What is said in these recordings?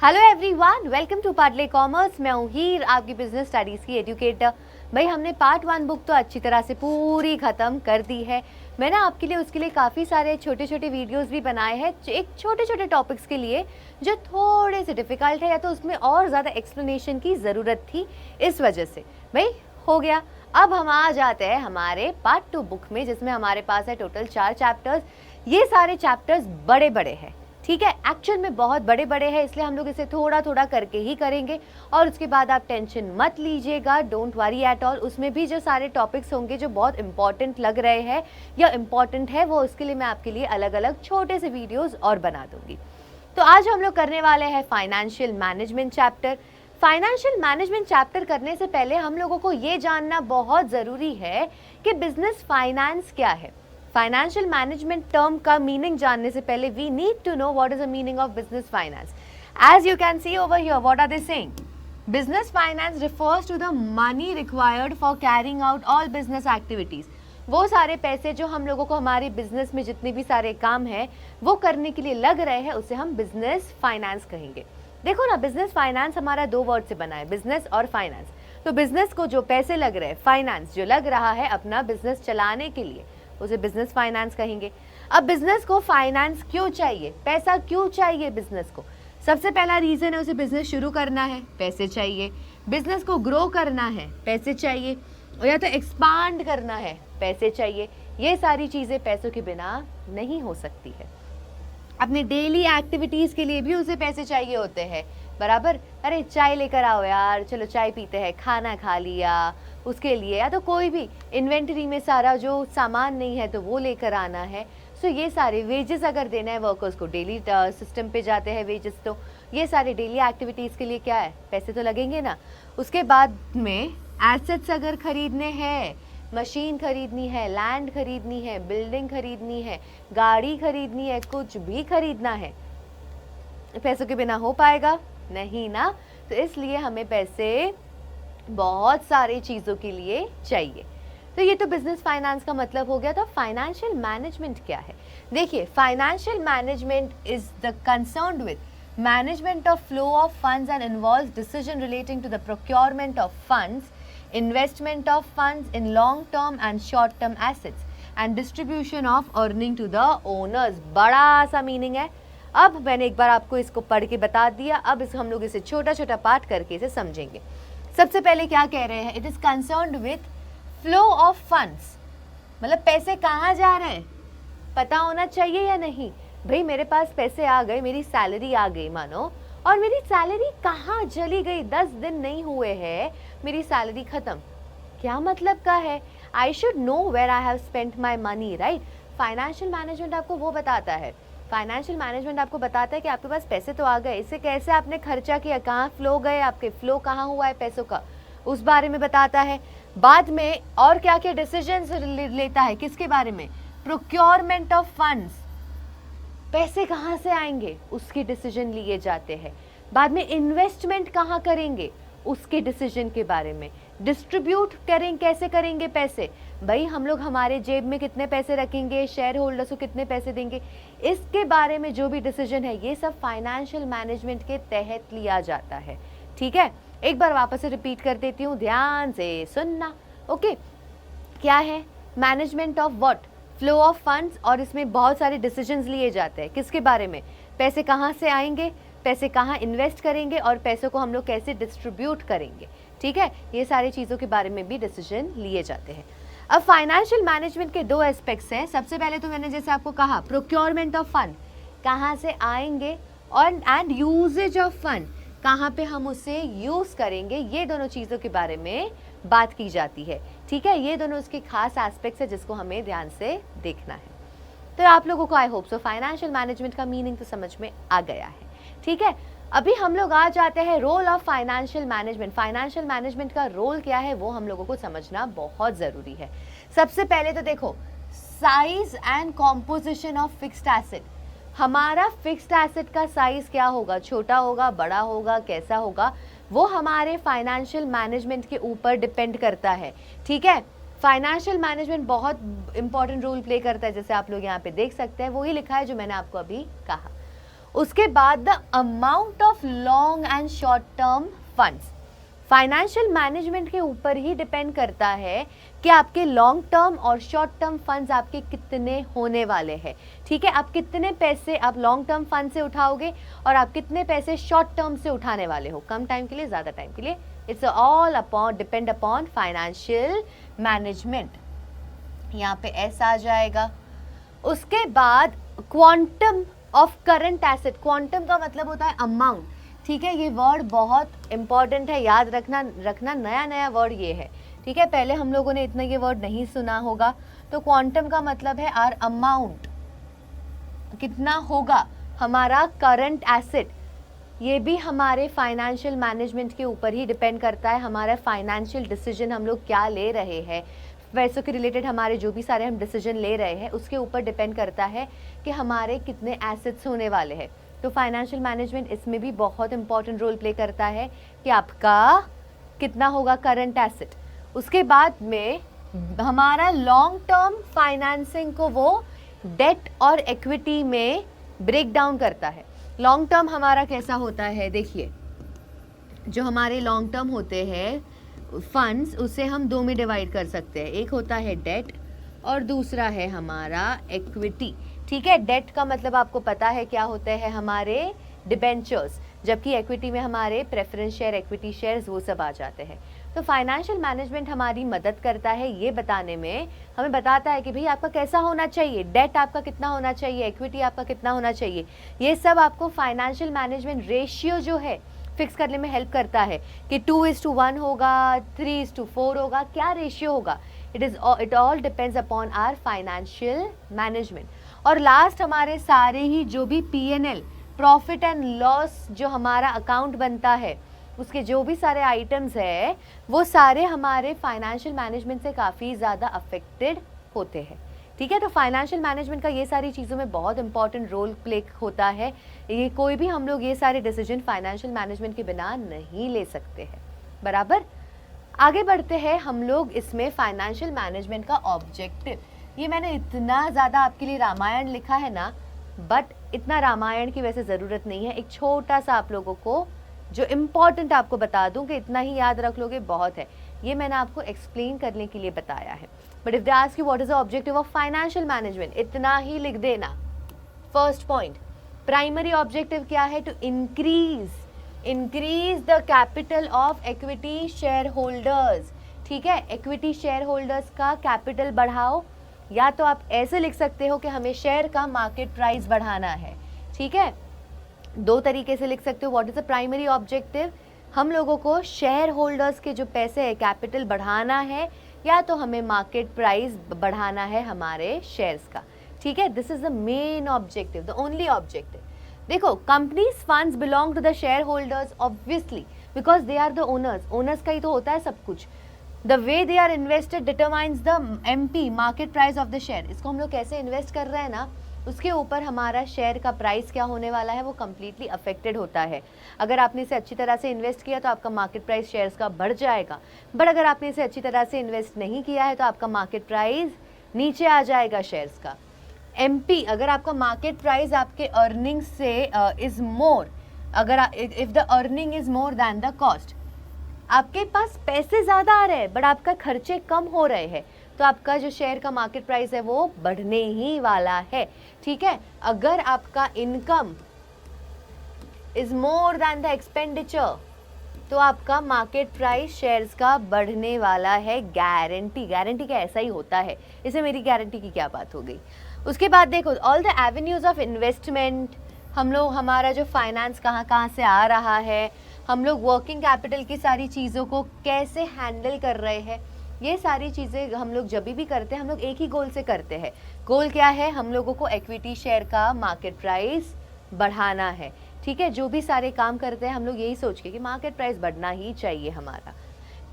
Hello everyone, welcome to Parle Commerce. मैं हूँ हीर, आपकी बिजनेस स्टडीज़ की एजुकेटर। भाई हमने पार्ट 1 बुक तो अच्छी तरह से पूरी ख़त्म कर दी है। मैंने आपके लिए उसके लिए काफ़ी सारे छोटे छोटे वीडियोस भी बनाए हैं, एक छोटे छोटे टॉपिक्स के लिए जो थोड़े से डिफ़िकल्ट है या तो उसमें और ज़्यादा एक्सप्लेनेशन की ज़रूरत थी। इस वजह से भाई हो गया। अब हम आ जाते हैं हमारे पार्ट 2 बुक में, जिसमें हमारे पास है टोटल 4 चैप्टर्स। ये सारे चैप्टर्स बड़े बड़े हैं, ठीक है, एक्चुअल में बहुत बड़े बड़े हैं, इसलिए हम लोग इसे थोड़ा थोड़ा करके ही करेंगे। और उसके बाद आप टेंशन मत लीजिएगा, डोंट वरी एट ऑल। उसमें भी जो सारे टॉपिक्स होंगे जो बहुत इंपॉर्टेंट लग रहे हैं या इम्पॉर्टेंट है, वो उसके लिए मैं आपके लिए अलग अलग छोटे से वीडियोस और बना दूंगी। तो आज हम लोग करने वाले हैं financial management chapter. Financial management chapter करने से पहले हम लोगों को ये जानना बहुत ज़रूरी है कि बिजनेस फाइनेंस क्या है। फाइनेंशियल मैनेजमेंट टर्म का मीनिंग जानने से पहले we need to know what is the meaning of business finance. As you can see over here, what are they saying? Business finance refers to the money required for carrying out all business activities. वो सारे पैसे जो हम लोगों को हमारे business में जितने भी सारे काम हैं वो करने के लिए लग रहे हैं, उसे हम बिजनेस फाइनेंस कहेंगे। देखो ना, बिजनेस फाइनेंस हमारा 2 वर्ड से बना है, बिजनेस और फाइनेंस। तो बिजनेस को जो पैसे लग रहे हैं, फाइनेंस जो लग रहा है अपना बिजनेस चलाने के लिए, उसे बिजनेस फाइनेंस कहेंगे। अब बिजनेस को फाइनेंस क्यों चाहिए, पैसा क्यों चाहिए बिजनेस को? सबसे पहला रीजन है, उसे बिजनेस शुरू करना है, पैसे चाहिए। बिजनेस को ग्रो करना है, पैसे चाहिए। या तो एक्सपांड करना है, पैसे चाहिए। ये सारी चीजें पैसों के बिना नहीं हो सकती है। अपने डेली एक्टिविटीज के लिए भी उसे पैसे चाहिए होते हैं, बराबर। अरे चाय लेकर आओ यार, चलो चाय पीते हैं, खाना खा लिया, उसके लिए। या तो कोई भी इन्वेंटरी में सारा जो सामान नहीं है तो वो लेकर आना है। सो ये सारे वेजेस अगर देना है वर्कर्स को, डेली सिस्टम पे जाते हैं वेजेस, तो ये सारे डेली एक्टिविटीज़ के लिए क्या है, पैसे तो लगेंगे ना। उसके बाद में एसेट्स अगर खरीदने हैं, मशीन खरीदनी है, लैंड खरीदनी है, बिल्डिंग खरीदनी है, गाड़ी खरीदनी है, कुछ भी खरीदना है, पैसों के बिना हो पाएगा नहीं ना। तो इसलिए हमें पैसे बहुत सारी चीज़ों के लिए चाहिए। तो ये तो बिजनेस फाइनेंस का मतलब हो गया। तो फाइनेंशियल मैनेजमेंट क्या है? देखिए, financial management is the concerned with management of flow of funds and involves decision relating to the procurement of funds, investment of funds in long term and short term assets and distribution of earning to the owners. बड़ा सा meaning है। अब मैंने एक बार आपको इसको पढ़ के बता दिया, अब इस हम लोग इसे छोटा छोटा पार्ट करके इसे समझेंगे। सबसे पहले क्या कह रहे हैं? It is concerned with flow of funds, मतलब पैसे कहाँ जा रहे हैं पता होना चाहिए या नहीं। भाई मेरे पास पैसे आ गए, मेरी सैलरी आ गई मानो, और मेरी सैलरी कहाँ चली गई, 10 दिन नहीं हुए हैं मेरी सैलरी खत्म, क्या मतलब का है? I should know where I have spent my money, right. Financial management आपको वो बताता है, फाइनेंशियल मैनेजमेंट आपको बताता है कि आपके पास पैसे तो आ गए, इसे कैसे आपने खर्चा किया, कहाँ फ्लो गए, आपके फ्लो कहाँ हुआ है पैसों का, उस बारे में बताता है। बाद में और क्या क्या डिसीजंस लेता है, किसके बारे में? प्रोक्योरमेंट ऑफ फंड्स, पैसे कहाँ से आएंगे उसके डिसीजन लिए जाते हैं। बाद में इन्वेस्टमेंट कहाँ करेंगे उसके डिसीजन के बारे में। डिस्ट्रीब्यूट करें, कैसे करेंगे पैसे, भाई हम लोग हमारे जेब में कितने पैसे रखेंगे, शेयर होल्डर्स को कितने पैसे देंगे, इसके बारे में जो भी डिसीजन है ये सब फाइनेंशियल मैनेजमेंट के तहत लिया जाता है। ठीक है, एक बार वापस से रिपीट कर देती हूँ, ध्यान से सुनना। ओके, क्या है? Management of what? Flow of funds, और इसमें बहुत सारे डिसीजंस लिए जाते हैं। किसके बारे में? पैसे कहाँ से आएंगे, पैसे कहाँ इन्वेस्ट करेंगे, और पैसों को हम लोग कैसे डिस्ट्रीब्यूट करेंगे। ठीक है, ये सारी चीज़ों के बारे में भी डिसीजन लिए जाते हैं। अब फाइनेंशियल मैनेजमेंट के 2 एस्पेक्ट्स हैं। सबसे पहले तो मैंने जैसे आपको कहा, प्रोक्योरमेंट ऑफ फंड, कहाँ से आएंगे, और एंड यूजेज ऑफ फंड, कहाँ पे हम उसे यूज़ करेंगे। ये दोनों चीज़ों के बारे में बात की जाती है। ठीक है, ये दोनों उसके खास एस्पेक्ट्स है जिसको हमें ध्यान से देखना है। तो आप लोगों को I hope so financial management का मीनिंग तो समझ में आ गया है। ठीक है, अभी हम लोग आ जाते हैं role of financial management. Financial management का रोल क्या है वो हम लोगों को समझना बहुत ज़रूरी है। सबसे पहले तो देखो, size and composition of fixed asset. हमारा फिक्स्ड एसेट का साइज क्या होगा, छोटा होगा, बड़ा होगा, कैसा होगा, वो हमारे फाइनेंशियल मैनेजमेंट के ऊपर डिपेंड करता है। ठीक है, फाइनेंशियल मैनेजमेंट बहुत इंपॉर्टेंट रोल प्ले करता है, जैसे आप लोग यहाँ पे देख सकते हैं, वही लिखा है जो मैंने आपको अभी कहा। उसके बाद the amount of long and short term funds. Financial management के ऊपर ही डिपेंड करता है कि आपके लॉन्ग टर्म और शॉर्ट टर्म फंड्स आपके कितने होने वाले हैं। ठीक है, आप कितने पैसे आप लॉन्ग टर्म फंड से उठाओगे और आप कितने पैसे शॉर्ट टर्म से उठाने वाले हो, कम टाइम के लिए, ज़्यादा टाइम के लिए। It's all upon depend upon financial management. यहाँ पे एस आ जाएगा। उसके बाद quantum of current asset. Quantum का मतलब होता है अमाउंट। ठीक है, ये वर्ड बहुत इंपॉर्टेंट है, याद रखना नया नया वर्ड ये है। ठीक है, पहले हम लोगों ने इतना ये वर्ड नहीं सुना होगा। तो क्वांटम का मतलब है आर अमाउंट, कितना होगा हमारा करंट एसेट। ये भी हमारे फाइनेंशियल मैनेजमेंट के ऊपर ही डिपेंड करता है। हमारा फाइनेंशियल डिसीजन हम लोग क्या ले रहे हैं, पैसों के रिलेटेड हमारे जो भी सारे हम डिसीजन ले रहे हैं उसके ऊपर डिपेंड करता है कि हमारे कितने एसेट्स होने वाले हैं। तो फाइनेंशियल मैनेजमेंट इसमें भी बहुत इंपॉर्टेंट रोल प्ले करता है कि आपका कितना होगा करंट एसेट। उसके बाद में हमारा लॉन्ग टर्म फाइनेंसिंग को वो डेट और इक्विटी में ब्रेक डाउन करता है। लॉन्ग टर्म हमारा कैसा होता है, देखिए जो हमारे लॉन्ग टर्म होते हैं फंड्स, उसे हम दो में डिवाइड कर सकते हैं। एक होता है डेट और दूसरा है हमारा इक्विटी। ठीक है, डेट का मतलब आपको पता है क्या होते हैं, हमारे डिबेंचर्स, जबकि इक्विटी में हमारे प्रेफरेंस शेयर, इक्विटी शेयर्स, वो सब आ जाते हैं। तो फाइनेंशियल मैनेजमेंट हमारी मदद करता है ये बताने में, हमें बताता है कि भाई आपका कैसा होना चाहिए, डेट आपका कितना होना चाहिए, इक्विटी आपका कितना होना चाहिए। ये सब आपको फाइनेंशियल मैनेजमेंट रेशियो जो है फिक्स करने में हेल्प करता है कि 2:1 होगा, 3:4 होगा, क्या रेशियो होगा। It all depends upon our financial management. और लास्ट हमारे सारे ही जो भी P&L, प्रॉफिट एंड लॉस, जो हमारा अकाउंट बनता है, उसके जो भी सारे आइटम्स है वो सारे हमारे फाइनेंशियल मैनेजमेंट से काफ़ी ज़्यादा अफेक्टेड होते हैं। ठीक है, तो फाइनेंशियल मैनेजमेंट का ये सारी चीज़ों में बहुत इंपॉर्टेंट रोल प्ले होता है। ये कोई भी हम लोग ये सारे डिसीजन फाइनेंशियल मैनेजमेंट के बिना नहीं ले सकते हैं। बराबर, आगे बढ़ते हैं हम लोग इसमें फाइनेंशियल मैनेजमेंट का ऑब्जेक्टिव। ये मैंने इतना ज़्यादा आपके लिए रामायण लिखा है ना, बट इतना रामायण की वैसे ज़रूरत नहीं है। एक छोटा सा आप लोगों को जो इम्पॉर्टेंट आपको बता दूं कि इतना ही याद रख लोगे बहुत है, ये मैंने आपको एक्सप्लेन करने के लिए बताया है। But if they ask you what is the objective of financial management, इतना ही लिख देना। फर्स्ट पॉइंट, प्राइमरी ऑब्जेक्टिव क्या है, to increase the capital of equity share holders. ठीक है, इक्विटी शेयर होल्डर्स का कैपिटल बढ़ाओ, या तो आप ऐसे लिख सकते हो कि हमें शेयर का मार्केट प्राइस बढ़ाना है। ठीक है, दो तरीके से लिख सकते हो। What is the primary objective, हम लोगों को शेयर होल्डर्स के जो पैसे है, कैपिटल बढ़ाना है, या तो हमें मार्केट प्राइस बढ़ाना है हमारे शेयर्स का। ठीक है, this is the main objective, the only objective. देखो, companies funds belong to the shareholders obviously, because they are the owners. Owners का ही तो होता है सब कुछ। The way they are invested determines the MP, market price of the share. इसको हम लोग कैसे इन्वेस्ट कर रहे हैं ना, उसके ऊपर हमारा शेयर का प्राइस क्या होने वाला है वो कम्प्लीटली अफेक्टेड होता है। अगर आपने इसे अच्छी तरह से इन्वेस्ट किया तो आपका मार्केट प्राइस शेयर्स का बढ़ जाएगा, बट अगर आपने इसे अच्छी तरह से इन्वेस्ट नहीं किया है तो आपका मार्केट प्राइस नीचे आ जाएगा शेयर्स का। MP, अगर आपका मार्केट प्राइस आपके अर्निंग से इज मोर, अगर if the earning is more than the cost, आपके पास पैसे ज़्यादा आ रहे हैं बट आपका खर्चे कम हो रहे हैं, तो आपका जो शेयर का मार्केट प्राइस है वो बढ़ने ही वाला है। ठीक है, अगर आपका income is more than the expenditure, तो आपका मार्केट प्राइस शेयर्स का बढ़ने वाला है। गारंटी का ऐसा ही होता है, इसे मेरी गारंटी की क्या बात हो गई। उसके बाद देखो, all the avenues of investment, हम लोग हमारा जो फाइनेंस कहाँ कहाँ से आ रहा है, हम लोग वर्किंग कैपिटल की सारी चीज़ों को कैसे हैंडल कर रहे हैं, ये सारी चीज़ें हम लोग जब भी करते हैं हम लोग एक ही गोल से करते हैं। गोल क्या है, हम लोगों को इक्विटी शेयर का मार्केट प्राइस बढ़ाना है। ठीक है, जो भी सारे काम करते हैं हम लोग यही सोच के कि मार्केट प्राइस बढ़ना ही चाहिए हमारा।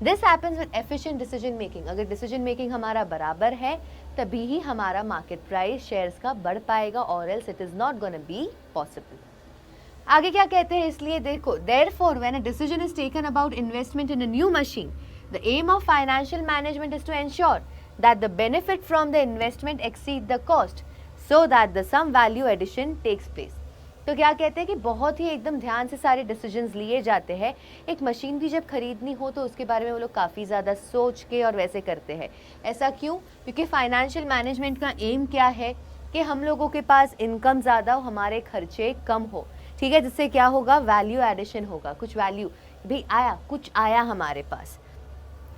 This happens with efficient decision making. अगर डिसीजन मेकिंग हमारा बराबर है तभी ही हमारा मार्केट प्राइस शेयर्स का बढ़ पाएगा, और else it is not gonna be possible. आगे क्या कहते हैं, इसलिए देखो, therefore when a decision is taken about investment in a new machine, the aim of financial management is to ensure that the benefit from the investment exceed the cost so that the some value addition takes place. तो क्या कहते हैं कि बहुत ही एकदम ध्यान से सारे डिसीजंस लिए जाते हैं। एक मशीन भी जब खरीदनी हो तो उसके बारे में वो लोग काफ़ी ज़्यादा सोच के और वैसे करते हैं। ऐसा क्यों? क्योंकि फाइनेंशियल मैनेजमेंट का एम क्या है कि हम लोगों के पास इनकम ज़्यादा हो, हमारे खर्चे कम हो, ठीक है, जिससे क्या होगा, वैल्यू एडिशन होगा, कुछ वैल्यू भी आया, कुछ आया हमारे पास।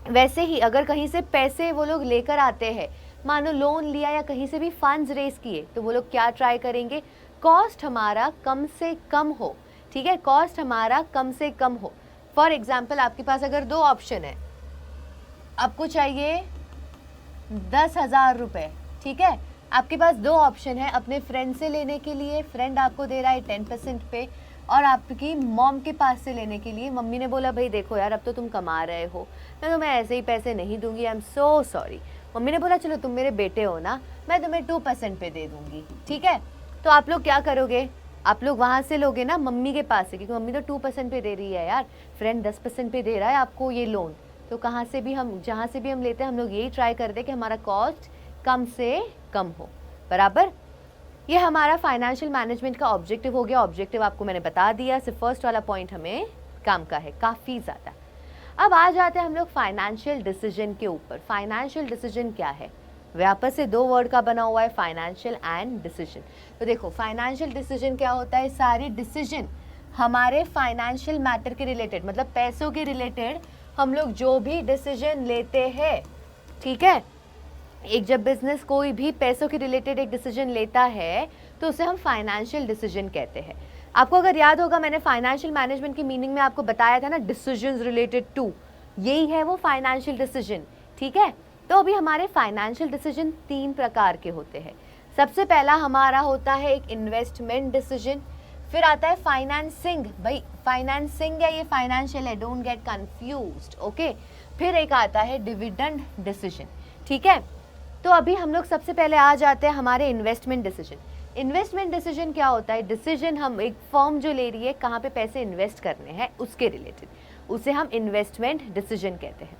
वैसे ही अगर कहीं से पैसे वो लोग लेकर आते हैं, मानो लोन लिया या कहीं से भी फंड्स रेज किए, तो वो लोग क्या ट्राई करेंगे, कॉस्ट हमारा कम से कम हो, ठीक है, कॉस्ट हमारा कम से कम हो। फॉर एग्जाम्पल आपके पास अगर दो ऑप्शन है, आपको चाहिए 10,000 रुपये, ठीक है, आपके पास दो ऑप्शन है, अपने फ्रेंड से लेने के लिए, फ्रेंड आपको दे रहा है 10% पे, और आपकी मॉम के पास से लेने के लिए, मम्मी ने बोला भाई देखो यार अब तो तुम कमा रहे हो, मैं ऐसे ही पैसे नहीं दूंगी, I am so sorry. Mummy ने बोला चलो तुम मेरे बेटे हो ना, मैं तुम्हें 2% पे दे दूंगी, ठीक है। तो आप लोग क्या करोगे, आप लोग वहाँ से लोगे ना मम्मी के पास से, क्योंकि मम्मी तो 2% पे दे रही है यार, फ्रेंड 10% पे दे रहा है आपको ये लोन, तो कहाँ से भी हम, जहाँ से भी हम लेते हैं, हम लोग यही ट्राई करते हैं कि हमारा कॉस्ट कम से कम हो, बराबर। ये हमारा फाइनेंशियल मैनेजमेंट का ऑब्जेक्टिव हो गया। ऑब्जेक्टिव आपको मैंने बता दिया, सिर्फ फर्स्ट वाला पॉइंट हमें काम का है काफ़ी ज़्यादा। अब आ जाते हैं हम लोग फाइनेंशियल डिसीजन के ऊपर। फाइनेंशियल डिसीजन क्या है, वापस से दो वर्ड का बना हुआ है, फाइनेंशियल एंड डिसीजन। तो देखो फाइनेंशियल डिसीजन क्या होता है, सारे डिसीजन हमारे फाइनेंशियल मैटर के रिलेटेड, मतलब पैसों के रिलेटेड हम लोग जो भी डिसीजन लेते हैं, ठीक है, एक जब बिजनेस कोई भी पैसों के रिलेटेड एक डिसीजन लेता है तो उसे हम फाइनेंशियल डिसीजन कहते हैं। आपको अगर याद होगा मैंने फाइनेंशियल मैनेजमेंट की मीनिंग में आपको बताया था ना, डिसीजंस रिलेटेड टू, यही है वो फाइनेंशियल डिसीजन, ठीक है। तो अभी हमारे फाइनेंशियल डिसीजन 3 प्रकार के होते हैं। सबसे पहला हमारा होता है एक इन्वेस्टमेंट डिसीजन, फिर आता है फाइनेंसिंग, भाई फाइनेंसिंग है ये फाइनेंशियल है, डोंट गेट कंफ्यूज्ड, ओके। फिर एक आता है डिविडेंड डिसीजन, ठीक है। तो अभी हम लोग सबसे पहले आ जाते हैं हमारे इन्वेस्टमेंट डिसीजन। इन्वेस्टमेंट डिसीजन क्या होता है, डिसीजन हम एक फर्म जो ले रही है कहाँ पे पैसे इन्वेस्ट करने हैं उसके रिलेटेड, उसे हम इन्वेस्टमेंट डिसीजन कहते हैं।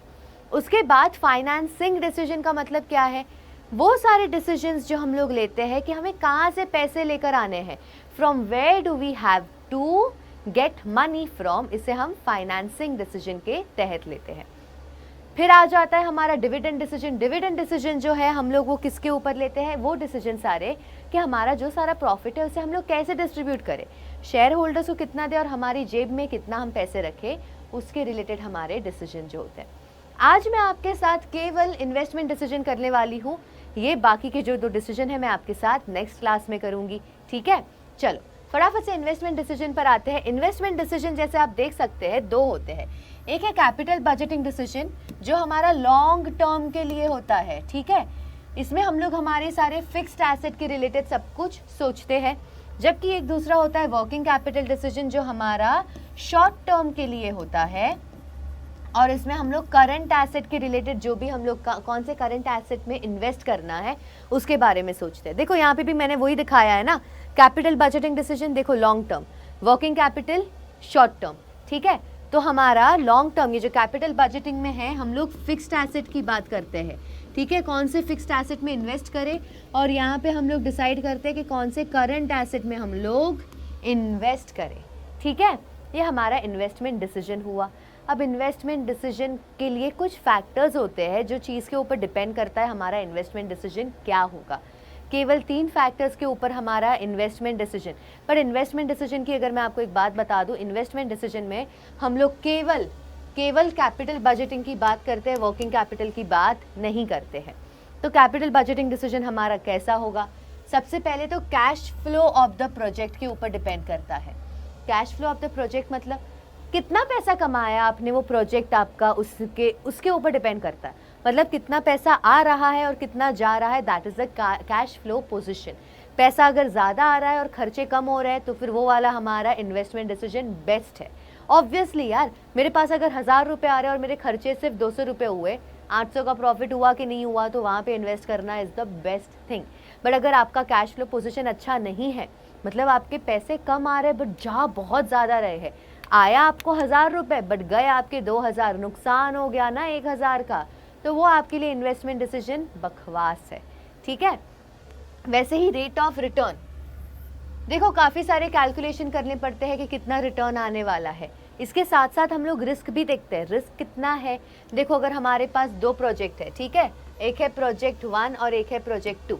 उसके बाद फाइनेंसिंग डिसीजन का मतलब क्या है, वो सारे डिसीजंस जो हम लोग लेते हैं कि हमें कहाँ से पैसे लेकर आने हैं, from where do we have to get money from, इसे हम फाइनेंसिंग डिसीजन के तहत लेते हैं। फिर आ जाता है हमारा डिविडेंड डिसीजन। डिविडेंड डिसीजन जो है हम लोग वो किसके ऊपर लेते हैं, वो डिसीजन सारे कि हमारा जो सारा प्रॉफिट है उसे हम लोग कैसे डिस्ट्रीब्यूट करें, शेयर होल्डर्स को कितना दे और हमारी जेब में कितना हम पैसे रखें, उसके रिलेटेड हमारे डिसीजन जो होते हैं। आज मैं आपके साथ केवल इन्वेस्टमेंट डिसीजन करने वाली हूँ, ये बाकी के जो 2 डिसीजन है मैं आपके साथ नेक्स्ट क्लास में करूँगी, ठीक है। चलो फटाफट से इन्वेस्टमेंट डिसीजन पर आते हैं। इन्वेस्टमेंट डिसीजन जैसे आप देख सकते हैं 2 होते हैं, एक है कैपिटल बजटिंग डिसीजन जो हमारा लॉन्ग टर्म के लिए होता है, ठीक है, इसमें हम लोग हमारे सारे फिक्स्ड एसेट के रिलेटेड सब कुछ सोचते हैं। जबकि एक दूसरा होता है वर्किंग कैपिटल डिसीजन जो हमारा शॉर्ट टर्म के लिए होता है, और इसमें हम लोग करंट एसेट के रिलेटेड जो भी हम लोग कौन से करंट एसेट में इन्वेस्ट करना है उसके बारे में सोचते हैं। देखो यहाँ पे भी मैंने वही दिखाया है ना, कैपिटल बजटिंग डिसीजन देखो long term, working capital short term, ठीक है। तो हमारा लॉन्ग टर्म ये जो कैपिटल बजटिंग में है हम लोग फिक्स्ड एसेट की बात करते हैं, ठीक है, कौन से फिक्स्ड एसेट में इन्वेस्ट करें, और यहाँ पे हम लोग डिसाइड करते हैं कि कौन से करंट एसेट में हम लोग इन्वेस्ट करें, ठीक है। ये हमारा इन्वेस्टमेंट डिसीजन हुआ। अब इन्वेस्टमेंट डिसीजन के लिए कुछ फैक्टर्स होते हैं जो चीज़ के ऊपर डिपेंड करता है हमारा इन्वेस्टमेंट डिसीजन क्या होगा। केवल 3 फैक्टर्स के ऊपर हमारा इन्वेस्टमेंट डिसीजन, पर इन्वेस्टमेंट डिसीजन की अगर मैं आपको एक बात बता दूं, इन्वेस्टमेंट डिसीजन में हम लोग केवल कैपिटल बजटिंग की बात करते हैं, वर्किंग कैपिटल की बात नहीं करते हैं। तो कैपिटल बजटिंग डिसीजन हमारा कैसा होगा, सबसे पहले तो cash flow of the project के ऊपर डिपेंड करता है। Cash flow of the project मतलब कितना पैसा कमाया आपने, वो प्रोजेक्ट आपका उसके ऊपर डिपेंड करता है, मतलब कितना पैसा आ रहा है और कितना जा रहा है, that is the cash flow position. पैसा अगर ज़्यादा आ रहा है और खर्चे कम हो रहे हैं तो फिर वो वाला हमारा इन्वेस्टमेंट डिसीजन बेस्ट है। ऑब्वियसली यार मेरे पास अगर 1000 रुपये आ रहे हैं और मेरे खर्चे सिर्फ 200 रुपये हुए, 800 का प्रॉफिट हुआ कि नहीं हुआ, तो वहाँ पे इन्वेस्ट करना is the best thing. But अगर आपका कैश फ्लो पोजीशन अच्छा नहीं है, मतलब आपके पैसे कम आ रहे हैं बट जा बहुत ज़्यादा रहे हैं, आया आपको 1000 रुपये बट गए आपके 2000, नुकसान हो गया ना 1000 का, तो वो आपके लिए इन्वेस्टमेंट डिसीजन बकवास है, ठीक है। वैसे ही रेट ऑफ रिटर्न, देखो काफ़ी सारे कैलकुलेशन करने पड़ते हैं कि कितना रिटर्न आने वाला है। इसके साथ साथ हम लोग रिस्क भी देखते हैं, रिस्क कितना है। देखो अगर हमारे पास 2 प्रोजेक्ट है, ठीक है, एक है प्रोजेक्ट 1 और एक है प्रोजेक्ट 2।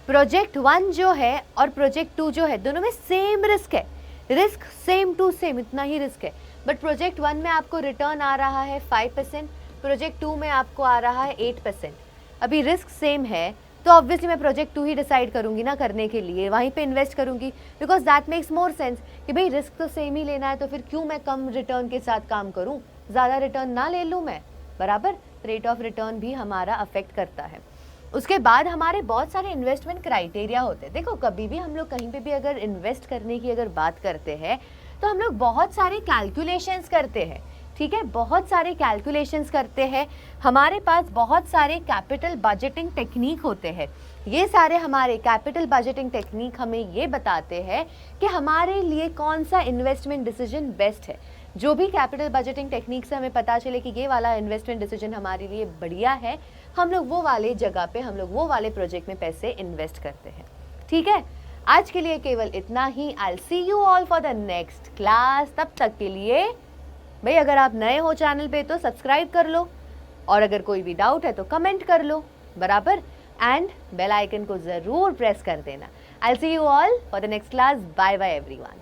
प्रोजेक्ट 1 जो है और प्रोजेक्ट 2 जो है, दोनों में सेम रिस्क है, रिस्क सेम टू सेम इतना ही रिस्क है। बट प्रोजेक्ट 1 में आपको रिटर्न आ रहा है 5%, प्रोजेक्ट 2 में आपको आ रहा है 8%। अभी रिस्क सेम है तो ऑब्वियसली मैं प्रोजेक्ट 2 ही डिसाइड करूंगी ना करने के लिए, वहीं पे इन्वेस्ट करूंगी, because that makes more sense कि भाई रिस्क तो सेम ही लेना है, तो फिर क्यों मैं कम रिटर्न के साथ काम करूं, ज़्यादा रिटर्न ना ले लूं मैं, बराबर। रेट ऑफ रिटर्न भी हमारा अफेक्ट करता है। उसके बाद हमारे बहुत सारे इन्वेस्टमेंट क्राइटेरिया होते हैं। देखो कभी भी हम लोग कहीं पे भी अगर इन्वेस्ट करने की अगर बात करते हैं तो हम लोग बहुत सारे कैलकुलेशंस करते हैं, ठीक है, बहुत सारे कैलकुलेशंस करते हैं। हमारे पास बहुत सारे कैपिटल बजटिंग टेक्निक होते हैं। ये सारे हमारे कैपिटल बजटिंग टेक्निक हमें ये बताते हैं कि हमारे लिए कौन सा इन्वेस्टमेंट डिसीजन बेस्ट है। जो भी कैपिटल बजटिंग टेक्निक से हमें पता चले कि ये वाला इन्वेस्टमेंट डिसीजन हमारे लिए बढ़िया है, हम लोग वो वाले जगह पे, हम लोग वो वाले प्रोजेक्ट में पैसे इन्वेस्ट करते हैं, ठीक है। आज के लिए केवल इतना ही। I will see you all for the next class. तब तक के लिए भाई अगर आप नए हो चैनल पे तो सब्सक्राइब कर लो, और अगर कोई भी डाउट है तो कमेंट कर लो, बराबर। एंड बेल आइकन को ज़रूर प्रेस कर देना। I will see you all for the next class. Bye bye everyone.